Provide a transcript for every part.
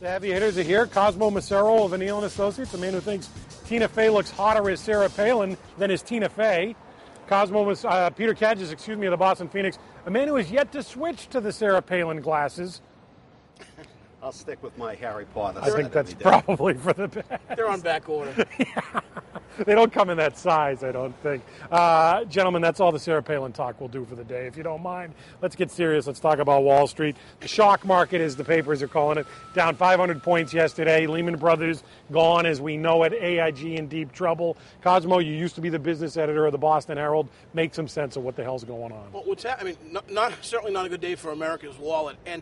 The heavy hitters are here. Cosmo Macero of O'Neill & Associates, a man who thinks Tina Fey looks hotter as Sarah Palin than as Tina Fey. Peter Kadges, of the Boston Phoenix, a man who has yet to switch to the Sarah Palin glasses. I'll stick with my Harry Potter. I think that's probably for the best. They're on back order. Yeah. They don't come in that size, I don't think. Gentlemen, that's all the Sarah Palin talk we'll do for the day. If you don't mind, let's get serious. Let's talk about Wall Street. The shock market, as the papers are calling it, down 500 points yesterday. Lehman Brothers gone as we know it. AIG in deep trouble. Cosmo, you used to be the business editor of the Boston Herald. Make some sense of what the hell's going on. Well, certainly not a good day for America's wallet. And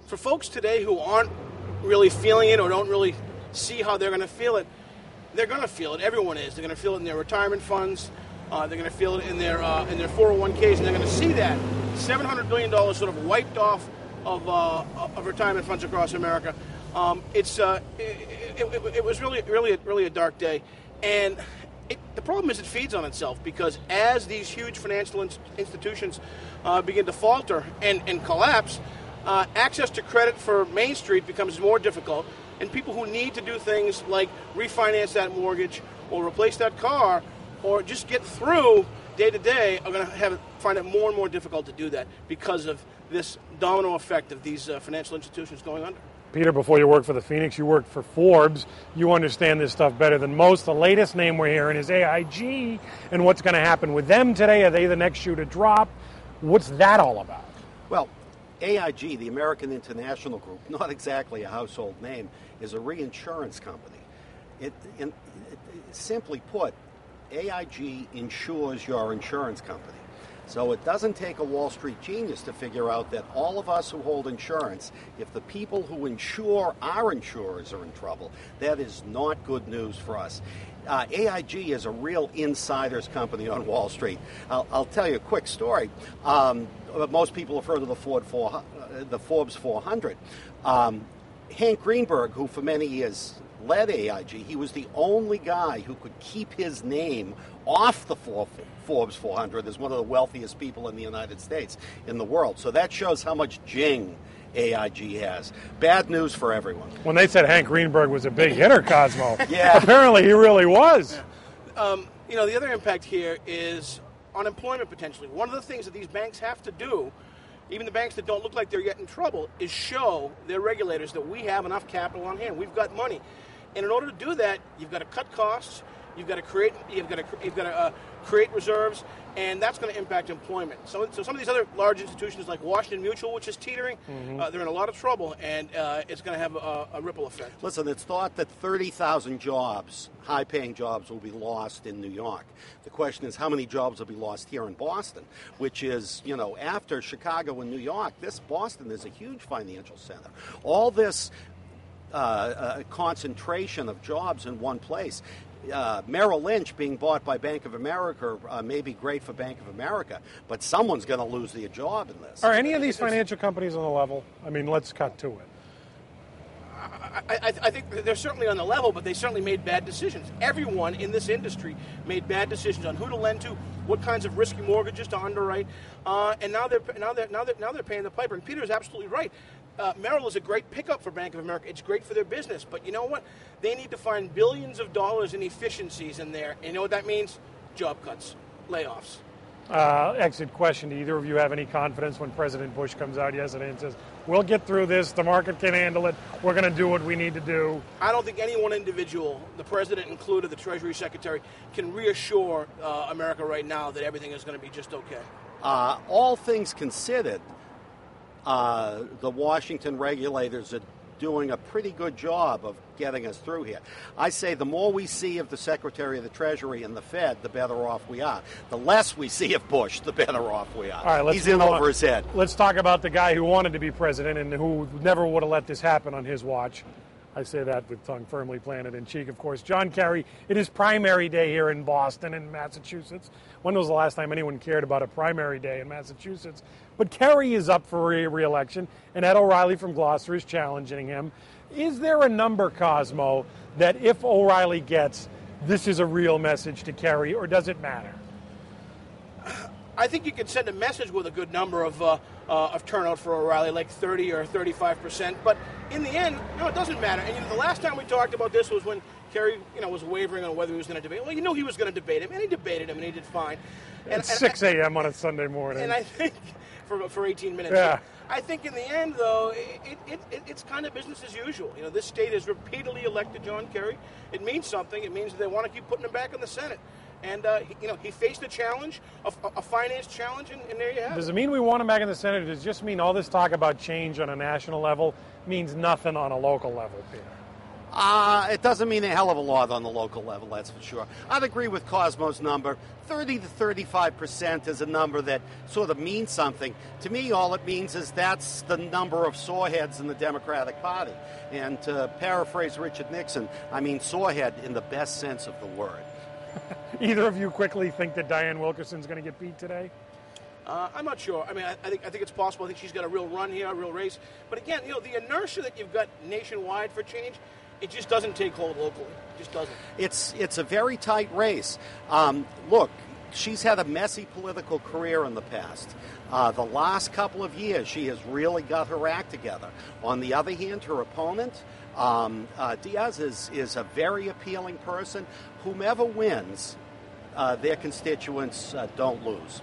for folks today who aren't really feeling it or don't really see how they're going to feel it, they're going to feel it. Everyone is. They're going to feel it in their retirement funds. They're going to feel it in their 401ks, and they're going to see that $700 billion sort of wiped off of retirement funds across America. It was really a dark day, and the problem is it feeds on itself, because as these huge financial institutions begin to falter and collapse, access to credit for Main Street becomes more difficult. And people who need to do things like refinance that mortgage or replace that car or just get through day to day are going to find it more and more difficult to do that because of this domino effect of these financial institutions going under. Peter, before you worked for the Phoenix, you worked for Forbes. You understand this stuff better than most. The latest name we're hearing is AIG, and what's going to happen with them today? Are they the next shoe to drop? What's that all about? Well, AIG, the American International Group, not exactly a household name, is a reinsurance company. Simply put, AIG insures your insurance company. So it doesn't take a Wall Street genius to figure out that all of us who hold insurance, if the people who insure our insurers are in trouble, that is not good news for us. AIG is a real insider's company on Wall Street. I'll tell you a quick story. Most people have heard of the Forbes 400. Hank Greenberg, who for many years led AIG, he was the only guy who could keep his name off the Forbes 400 as one of the wealthiest people in the United States, in the world. So that shows how much jing AIG has. Bad news for everyone. When they said Hank Greenberg was a big hitter, Cosmo, yeah, apparently he really was. Yeah. The other impact here is unemployment potentially. One of the things that these banks have to do, even the banks that don't look like they're yet in trouble, is show their regulators that we have enough capital on hand. We've got money. And in order to do that, you've got to cut costs, you've got to create reserves, and that's going to impact employment. So some of these other large institutions like Washington Mutual, which is teetering, they're in a lot of trouble, and it's going to have a ripple effect. Listen, it's thought that 30,000 jobs, high-paying jobs, will be lost in New York. The question is how many jobs will be lost here in Boston, which is, after Chicago and New York, Boston is a huge financial center. All this concentration of jobs in one place. Merrill Lynch being bought by Bank of America may be great for Bank of America, but someone's going to lose their job in this. Are any of these financial companies on the level? I mean, let's cut to it. I think they're certainly on the level, but they certainly made bad decisions. Everyone in this industry made bad decisions on who to lend to, what kinds of risky mortgages to underwrite, and now they're paying the piper. And Peter is absolutely right. Merrill is a great pickup for Bank of America. It's great for their business, but you know what? They need to find billions of dollars in efficiencies in there. And you know what that means? Job cuts, layoffs. Exit question. Do either of you have any confidence when President Bush comes out yesterday and says, we'll get through this, the market can handle it, we're going to do what we need to do? I don't think any one individual, the President included, the Treasury Secretary, can reassure America right now that everything is going to be just okay. All things considered, the Washington regulators are doing a pretty good job of getting us through here. I say the more we see of the Secretary of the Treasury and the Fed, the better off we are. The less we see of Bush, the better off we are. All right, he's in over his head. Let's talk about the guy who wanted to be president and who never would have let this happen on his watch. I say that with tongue firmly planted in cheek, of course. John Kerry, it is primary day here in Boston and Massachusetts. When was the last time anyone cared about a primary day in Massachusetts? But Kerry is up for re-election, and Ed O'Reilly from Gloucester is challenging him. Is there a number, Cosmo, that if O'Reilly gets, this is a real message to Kerry, or does it matter? I think you can send a message with a good number of of turnout for a rally, like 30 or 35%. But in the end, it doesn't matter. And the last time we talked about this was when Kerry, was wavering on whether he was going to debate. Well, he was going to debate him, and he debated him, and he did fine. At 6 a.m. on a Sunday morning. And I think for 18 minutes. Yeah. I think in the end, though, it's kind of business as usual. This state has repeatedly elected John Kerry. It means something. It means that they want to keep putting him back in the Senate. And, he faced a challenge, a finance challenge, and there you have it. Does it mean we want him back in the Senate, or does it just mean all this talk about change on a national level means nothing on a local level, Peter? It doesn't mean a hell of a lot on the local level, that's for sure. I'd agree with Cosmo's number. 30 to 35% is a number that sort of means something. To me, all it means is that's the number of soreheads in the Democratic Party. And to paraphrase Richard Nixon, I mean sorehead in the best sense of the word. Either of you quickly think that Diane Wilkerson's going to get beat today? I'm not sure. I mean, I think it's possible. I think she's got a real run here, a real race. But again, the inertia that you've got nationwide for change, it just doesn't take hold locally. It just doesn't. It's a very tight race. Look, she's had a messy political career in the past. The last couple of years, she has really got her act together. On the other hand, her opponent, Diaz, is a very appealing person. Whomever wins, their constituents don't lose.